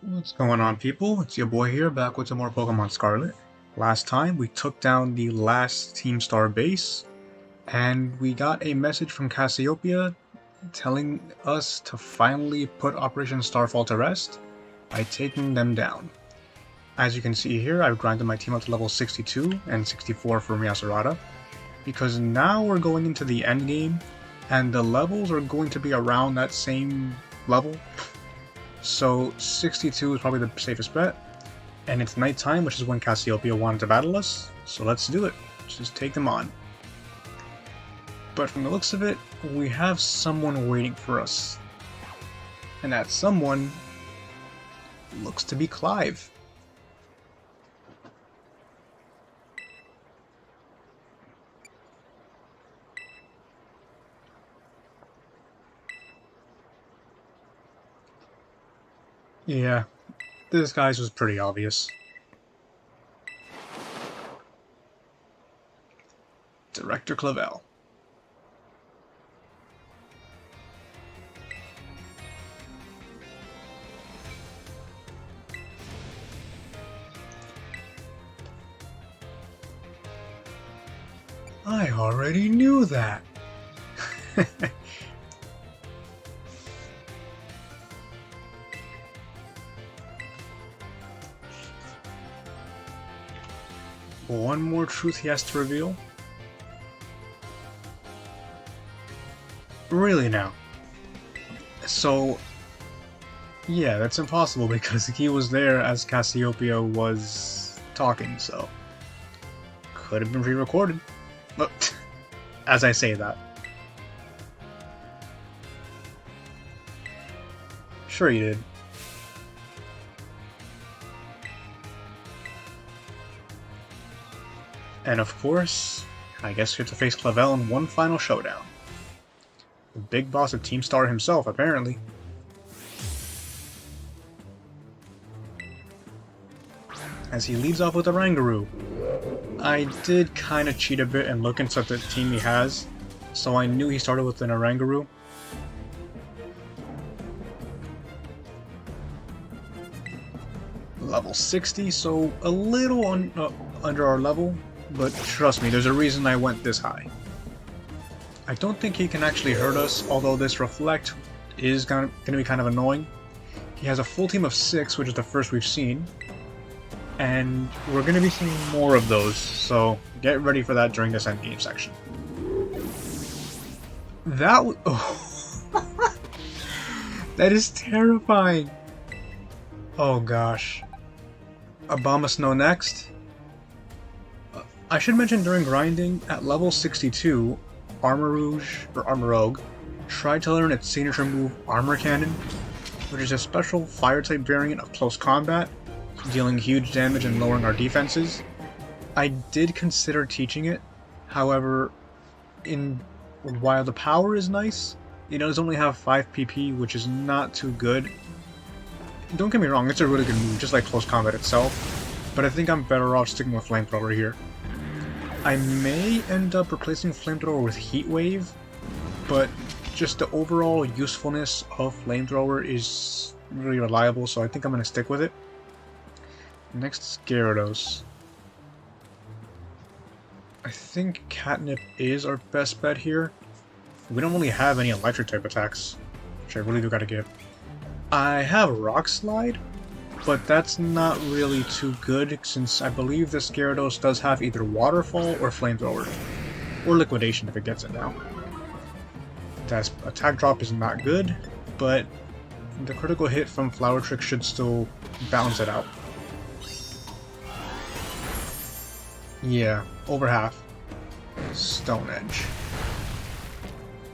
What's going on, people? It's your boy here, back with some more Pokemon Scarlet. Last time, we took down the last Team Star base, and we got a message from Cassiopeia telling us to finally put Operation Starfall to rest by taking them down. As you can see here, I've grinded my team up to level 62 and 64 for Meowscarada, because now we're going into the end game, and the levels are going to be around that same level. So 62 is probably the safest bet, and it's nighttime, which is when Cassiopeia wanted to battle us, so let's do it. Let's just take them on. But from the looks of it, we have someone waiting for us. And that someone looks to be Clive. Yeah, this guy's was pretty obvious. Director Clavel. I already knew that. One more truth he has to reveal. Really now? So, yeah, that's impossible because he was there as Cassiopeia was talking, so could have been pre-recorded. But as I say that. Sure you did. And of course, I guess we have to face Clavel in one final showdown. The big boss of Team Star himself, apparently. As he leads off with a Rangaroo. I did kind of cheat a bit and look into the team he has, so I knew he started with an Rangaroo. Level 60, so a little under our level, but trust me, there's a reason I went this high. I don't think he can actually hurt us, although this Reflect is going to be kind of annoying. He has a full team of 6, which is the first we've seen, and we're going to be seeing more of those, so get ready for that during this endgame section. That was... Oh. That is terrifying! Oh gosh. Abomasnow next. I should mention during grinding, at level 62, Armorogue tried to learn its signature move Armor Cannon, which is a special fire-type variant of close combat, dealing huge damage and lowering our defenses. I did consider teaching it, however, while the power is nice, it does only have 5 PP, which is not too good. Don't get me wrong, it's a really good move, just like close combat itself, but I think I'm better off sticking with Flamethrower here. I may end up replacing Flamethrower with Heat Wave, but just the overall usefulness of Flamethrower is really reliable, so I think I'm going to stick with it. Next is Gyarados. I think Catnip is our best bet here. We don't really have any electric type attacks, which I really do gotta give. I have Rock Slide, but that's not really too good since I believe this Gyarados does have either Waterfall or Flamethrower, or Liquidation if it gets it now. That attack drop is not good, but the critical hit from Flower Trick should still balance it out. Yeah, over half. Stone Edge.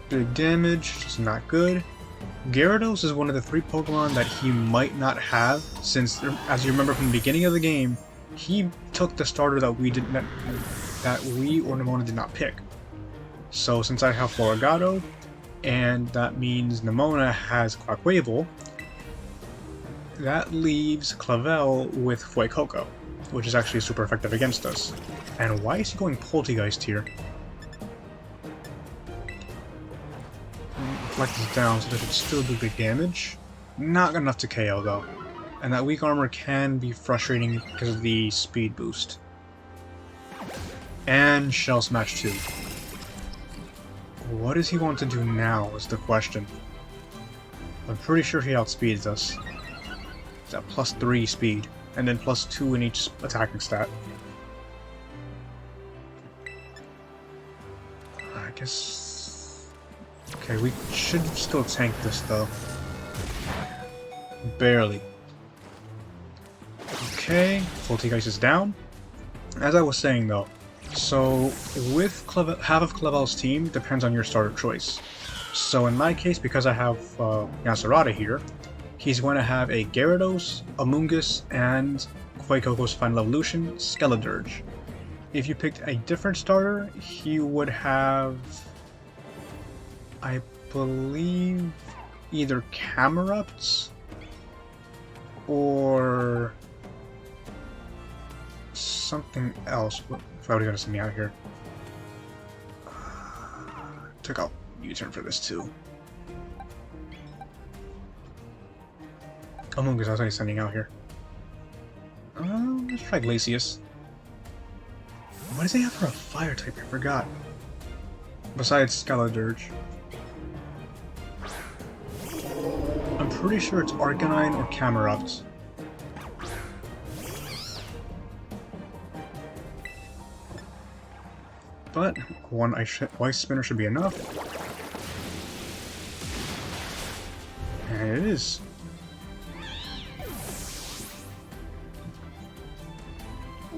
Big damage, just not good. Gyarados is one of the 3 Pokemon that he might not have, since, as you remember from the beginning of the game, he took the starter that we or Nemona did not pick. So since I have Floragato, and that means Nemona has Quaquaval, that leaves Clavel with Fuecoco, which is actually super effective against us. And why is he going Poltegeist here? Reflect is down, so that should still do big damage. Not enough to KO though. And that weak armor can be frustrating because of the speed boost. And Shell Smash 2. What does he want to do now is the question. I'm pretty sure he outspeeds us. It's at +3 speed, and then +2 in each attacking stat. I guess... Okay, we should still tank this though. Barely. Okay, Voltic Ice is down. As I was saying though, so with half of Clavel's team depends on your starter choice. So in my case, because I have Yasirata here, he's going to have a Gyarados, Amoonguss, and Quakekoko's Final Evolution, Skeledirge. If you picked a different starter, he would have, I believe, either Camerupts or something else. If I would have gonna send me out here. Took out U-turn for this too. Among Us, I was already sending out here. Let's try Glacius. What does he have for a fire type? I forgot. Besides Skeledirge. I'm pretty sure it's Arcanine or Camerupt. But one Ice Spinner should be enough. And it is.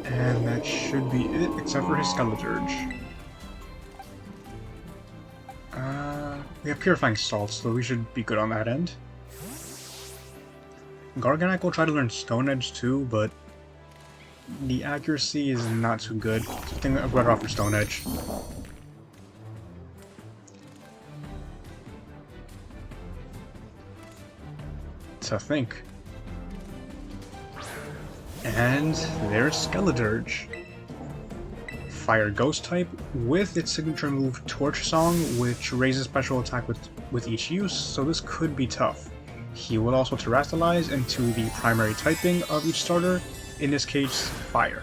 And that should be it, except for his Skeledirge. We have Purifying Salt, so we should be good on that end. Garganacl will try to learn Stone Edge too, but the accuracy is not too good. I think I'd rather offer Stone Edge. To think. And there's Skeledirge. Fire Ghost type with its signature move Torch Song, which raises special attack with each use, so this could be tough. He will also Terrastalize into the primary typing of each starter, in this case, Fire.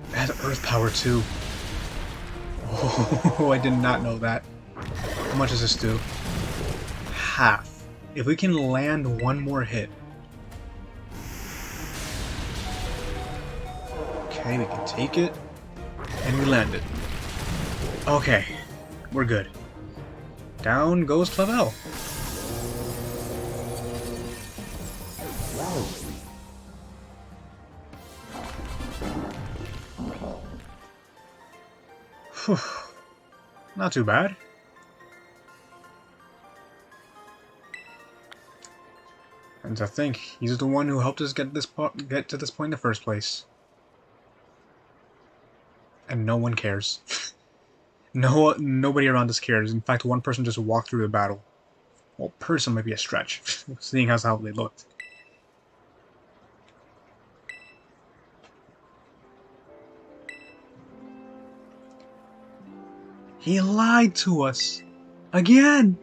It has Earth Power too. Oh, I did not know that. How much does this do? Half. If we can land one more hit. Okay, we can take it. And we land it. Okay, we're good. Down goes Clavel. Whew. Not too bad. And to think, he's the one who helped us get to this point in the first place. And no one cares. Nobody around us cares. In fact, one person just walked through the battle. Well, person might be a stretch, seeing as how they looked. He lied to us! Again!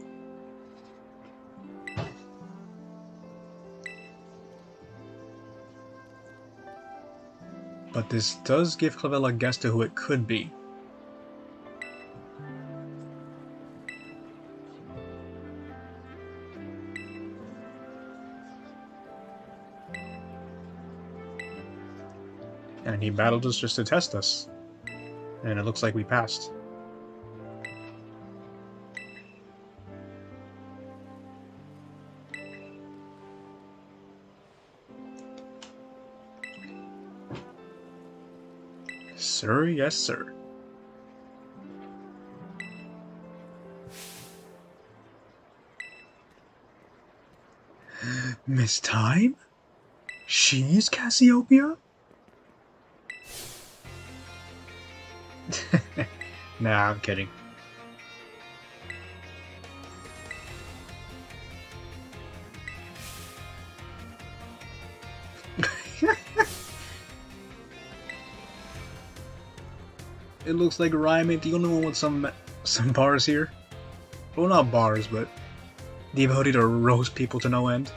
But this does give Clavel a guess to who it could be. And he battled us just to test us. And it looks like we passed. Sir, yes, sir. Miss Time? She's Cassiopeia? Nah, I'm kidding. It looks like Ryan ain't the only one with some bars here. Well, not bars, but the ability to roast people to no end.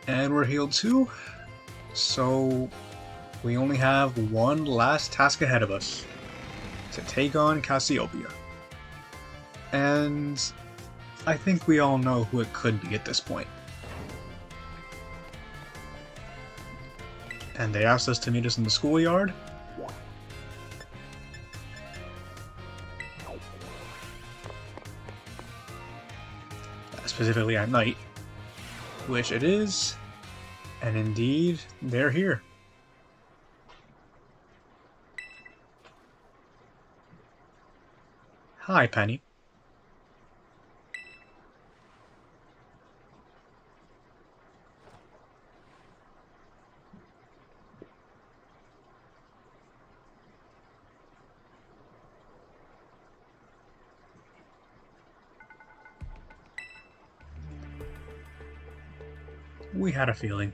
And we're healed too, so we only have one last task ahead of us, to take on Cassiopeia. And I think we all know who it could be at this point. And they asked us to meet us in the schoolyard. Specifically at night, which it is, and indeed, they're here. Hi, Penny. We had a feeling.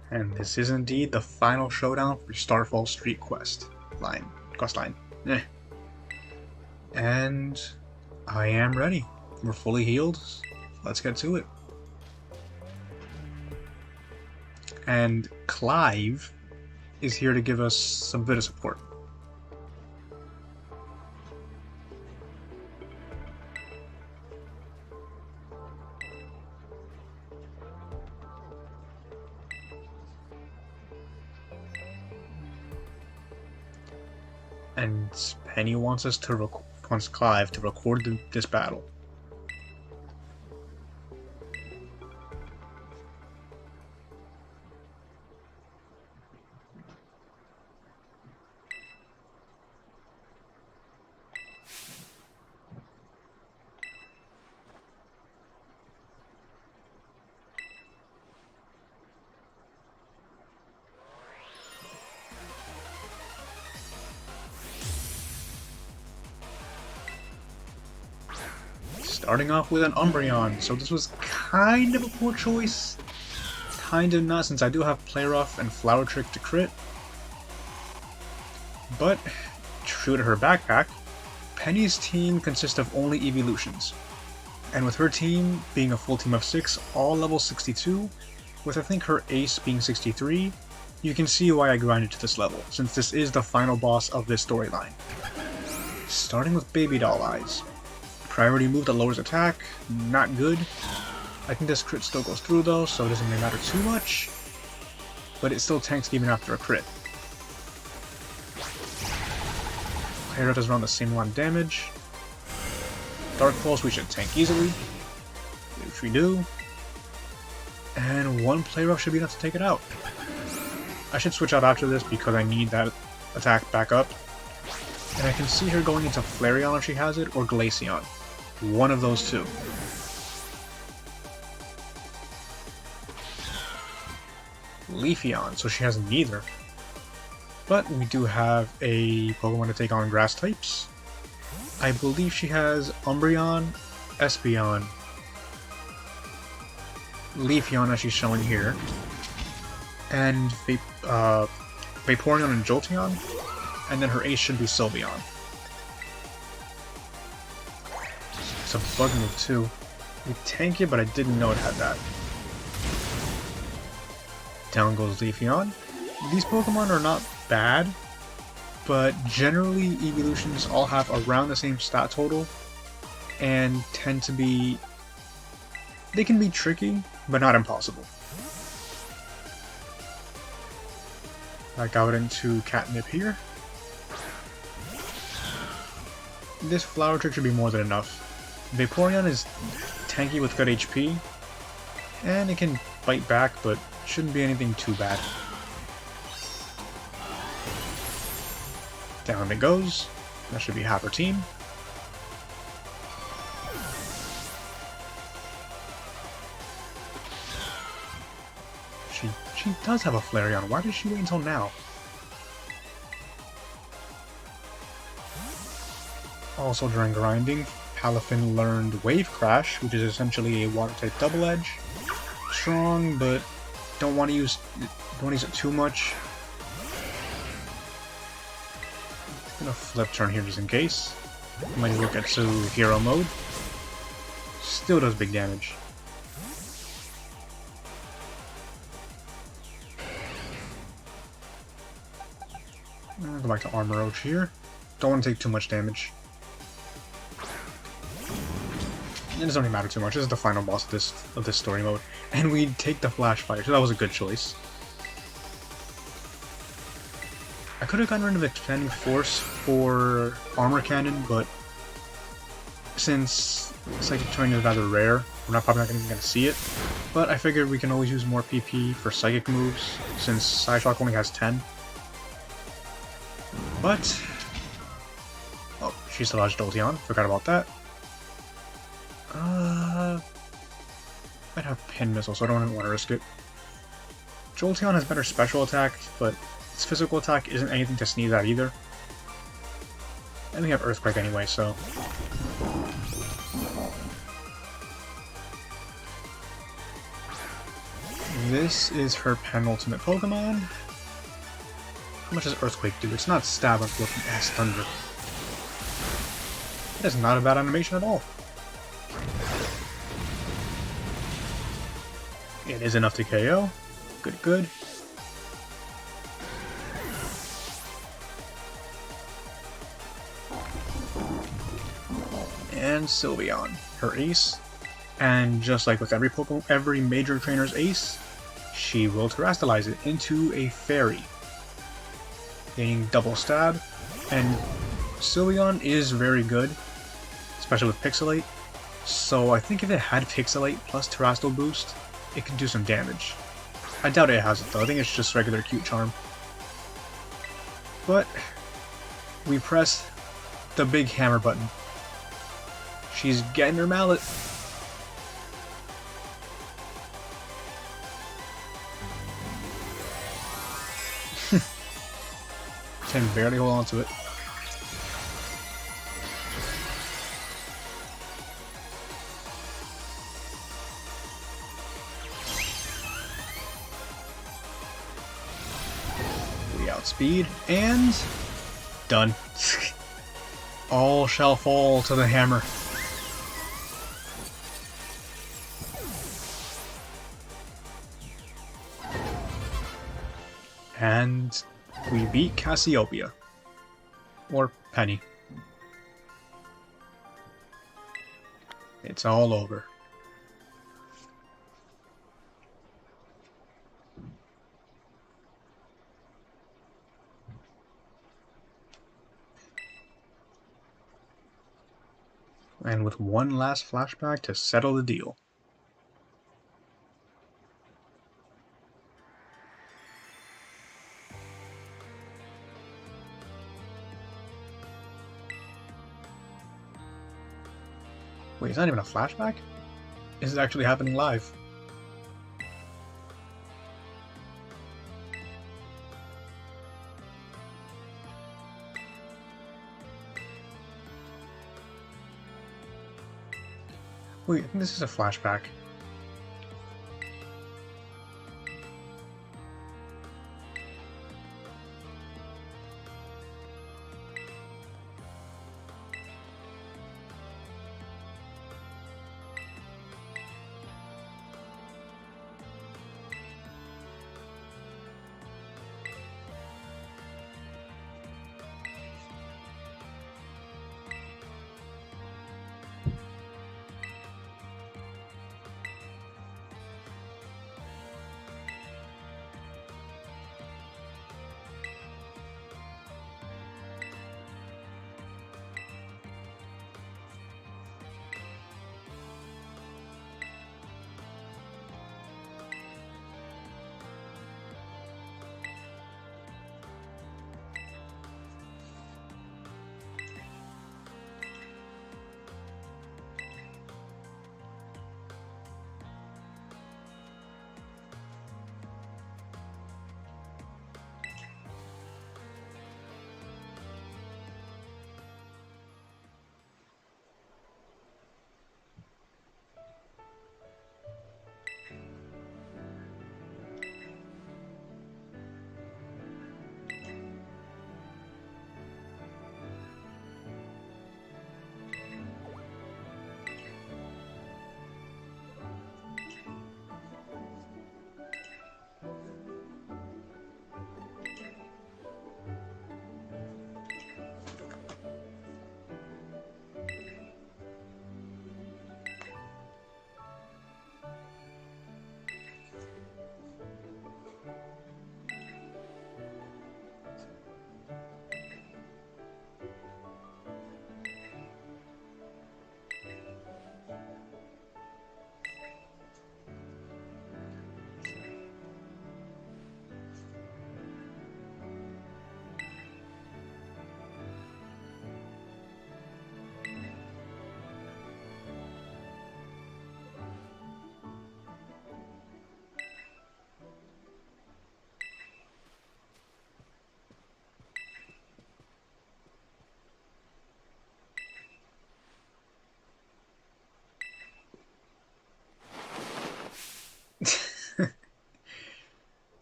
And this is indeed the final showdown for Starfall Street quest line. And I am ready. We're fully healed. Let's get to it. And Clive is here to give us some bit of support. And Penny wants Clive to record this battle. Starting off with an Umbreon, so this was kind of a poor choice. Kind of not, since I do have Play Rough and Flower Trick to crit. But, true to her backpack, Penny's team consists of only evolutions. And with her team being a full team of 6, all level 62, with I think her ace being 63, you can see why I grinded to this level, since this is the final boss of this storyline. Starting with Baby Doll Eyes. Priority move that lowers attack, not good. I think this crit still goes through though, so it doesn't really matter too much. But it still tanks even after a crit. Play Rough does around the same amount of damage. Dark Pulse we should tank easily, which we do. And one Play Rough should be enough to take it out. I should switch out after this because I need that attack back up. And I can see her going into Flareon if she has it, or Glaceon. One of those two. Leafeon, so she has neither. But we do have a Pokemon to take on grass types. I believe she has Umbreon, Espeon, Leafeon as she's showing here, and Vaporeon and Jolteon, and then her ace should be Sylveon. It's a bug move too. We tank it, but I didn't know it had that. Down goes Leafeon. These Pokemon are not bad, but generally evolutions all have around the same stat total and tend to be... they can be tricky, but not impossible. I got into Catnip here. This Flower Trick should be more than enough. Vaporeon is tanky with good HP, and it can fight back, but shouldn't be anything too bad. Down it goes. That should be half her team. She does have a Flareon. Why did she wait until now? Also during grinding, Palafin learned Wave Crash, which is essentially a water-type double edge. Strong, but don't want to use it too much. Gonna flip turn here just in case. Might look at hero mode. Still does big damage. I'll go back to Armor Roach here. Don't want to take too much damage. It doesn't really matter too much. This is the final boss of this story mode. And we take the Flash Fire, so that was a good choice. I could have gotten rid of Expanding Force for Armor Cannon, but since Psychic Terrain is rather rare, we're probably not going to see it. But I figured we can always use more PP for Psychic moves, since Psyshock only has 10. But... oh, she still has Jolteon. Forgot about that. Might have Pin Missile, so I don't even want to risk it. Jolteon has better special attack, but its physical attack isn't anything to sneeze at either. And we have Earthquake anyway, so... this is her penultimate Pokemon. How much does Earthquake do? It's not Stab, it's looking as Thunder. That is not a bad animation at all. It is enough to KO. Good, good. And Sylveon, her ace. And just like with every major trainer's ace, she will Terrastalize it into a fairy, gaining double stab. And Sylveon is very good, especially with Pixelate. So I think if it had Pixelate plus Terrastal boost, it can do some damage. I doubt it has it though. I think it's just regular Cute Charm. But we press the big hammer button. She's getting her mallet. Can barely hold on to it. We outspeed and done. All shall fall to the hammer. And we beat Cassiopeia. Or Penny. It's all over. And with one last flashback to settle the deal. Wait, it's not even a flashback? This is actually happening live. Wait, I think this is a flashback.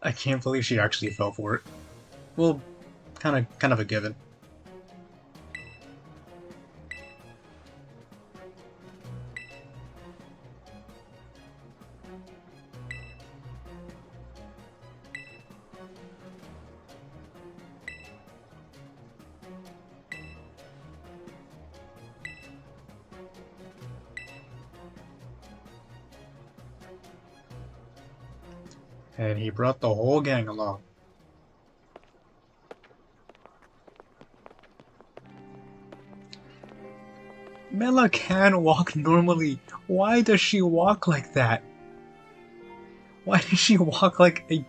I can't believe she actually fell for it. Well, kind of a given. And he brought the whole gang along. Mela can walk normally. Why does she walk like that? Why does she walk like a...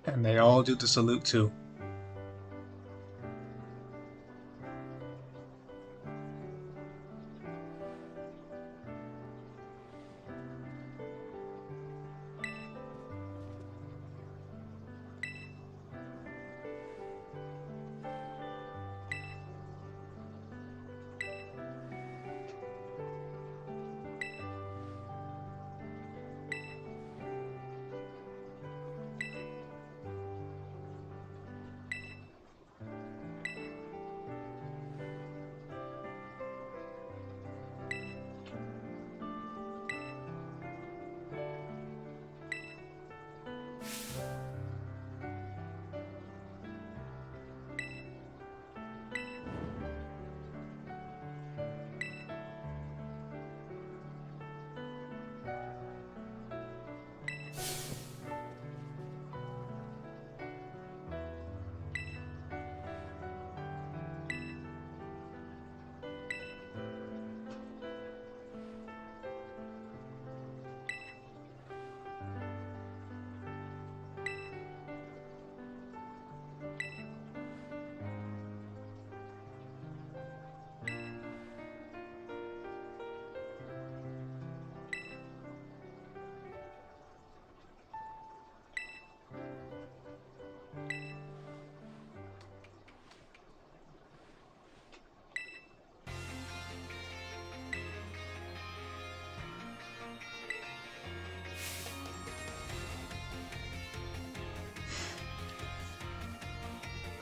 And they all do the salute too.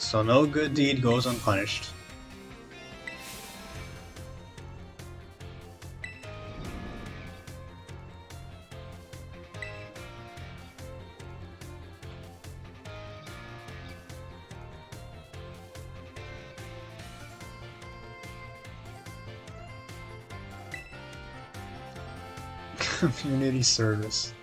So no good deed goes unpunished. Community service.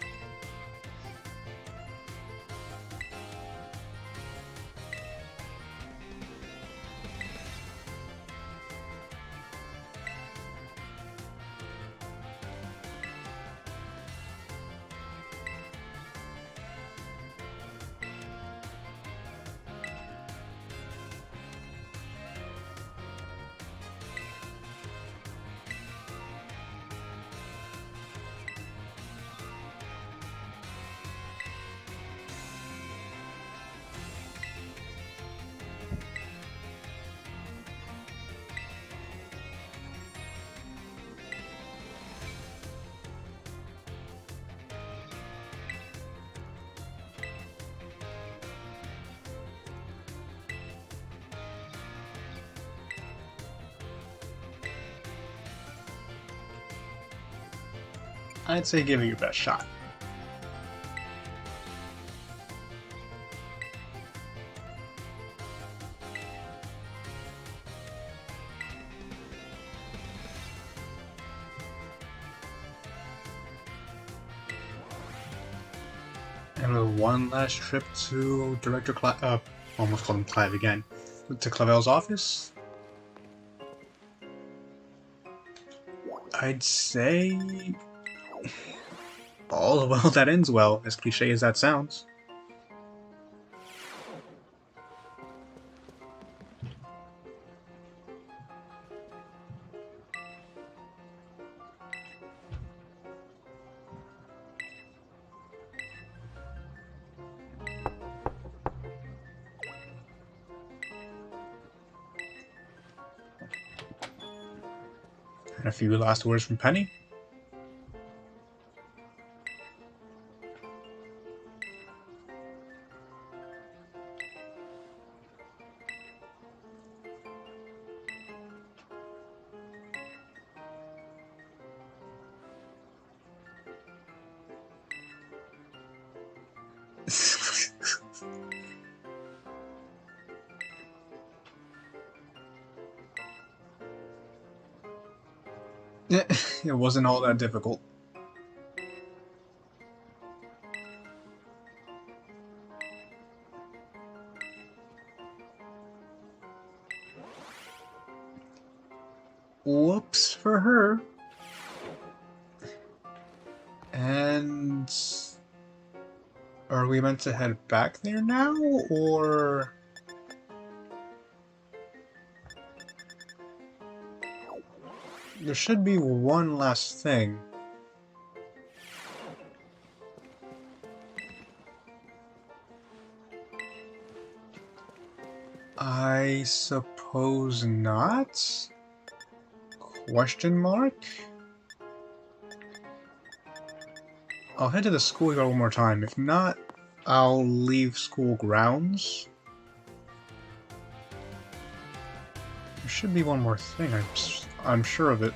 I'd say give it your best shot. And with one last trip to Director almost called him Clive again, to Clavel's office, I'd say all well that ends well, as cliche as that sounds. And a few last words from Penny. It wasn't all that difficult. Whoops for her. And are we meant to head back there now, or there should be one last thing. I suppose not? Question mark? I'll head to the schoolyard one more time. If not, I'll leave school grounds. There should be one more thing. I'm sure of it.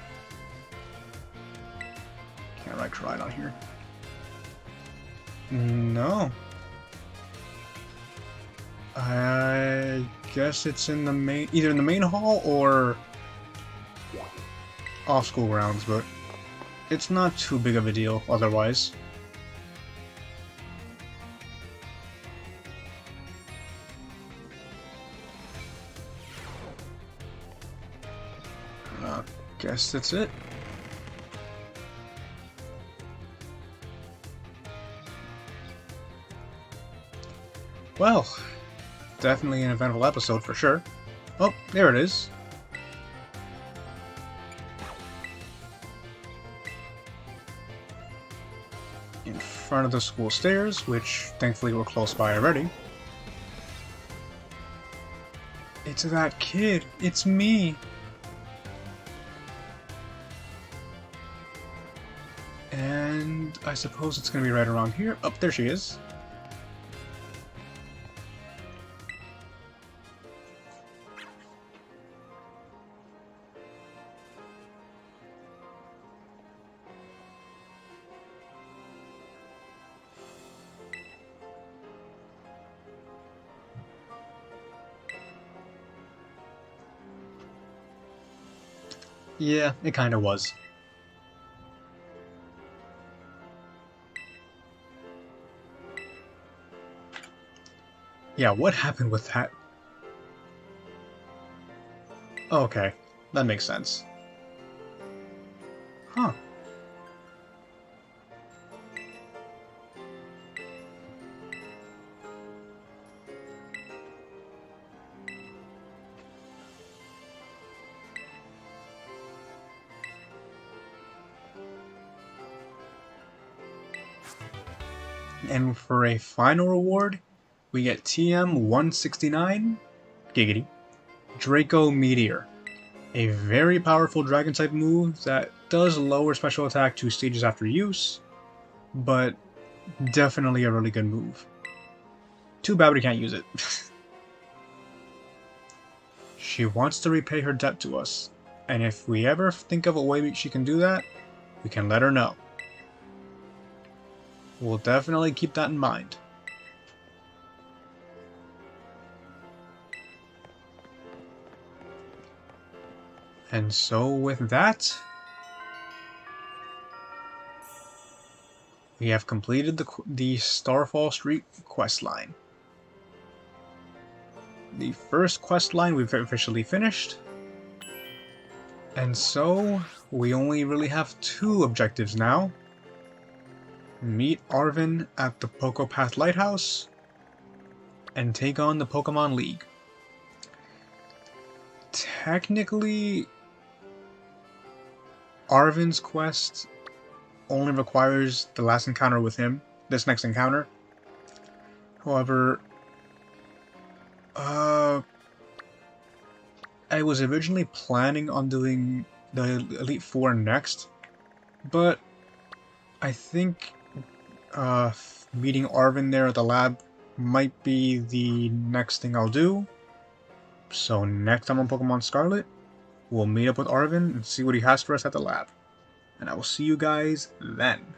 Can't write on here. No. I guess it's in the main, either in the main hall or off school grounds, but it's not too big of a deal otherwise. Guess that's it. Well, definitely an eventful episode for sure. Oh, there it is. In front of the school stairs, which thankfully were close by already. It's that kid. It's me. And I suppose it's going to be right around here. Oh, there she is. Yeah, it kind of was. Yeah, what happened with that? Okay, that makes sense. Huh. And for a final reward, we get TM-169, Giggity, Draco Meteor. A very powerful Dragon-type move that does lower special attack 2 stages after use, but definitely a really good move. Too bad we can't use it. She wants to repay her debt to us, and if we ever think of a way she can do that, we can let her know. We'll definitely keep that in mind. And so with that, we have completed the Starfall Street quest line. The first quest line we've officially finished. And so, we only really have 2 objectives now. Meet Arven at the Pocopath Lighthouse, and take on the Pokemon League. Technically, Arven's quest only requires the last encounter with him, this next encounter. However, I was originally planning on doing the Elite Four next, but I think meeting Arven there at the lab might be the next thing I'll do. So next time on Pokemon Scarlet, we'll meet up with Arven and see what he has for us at the lab. And I will see you guys then.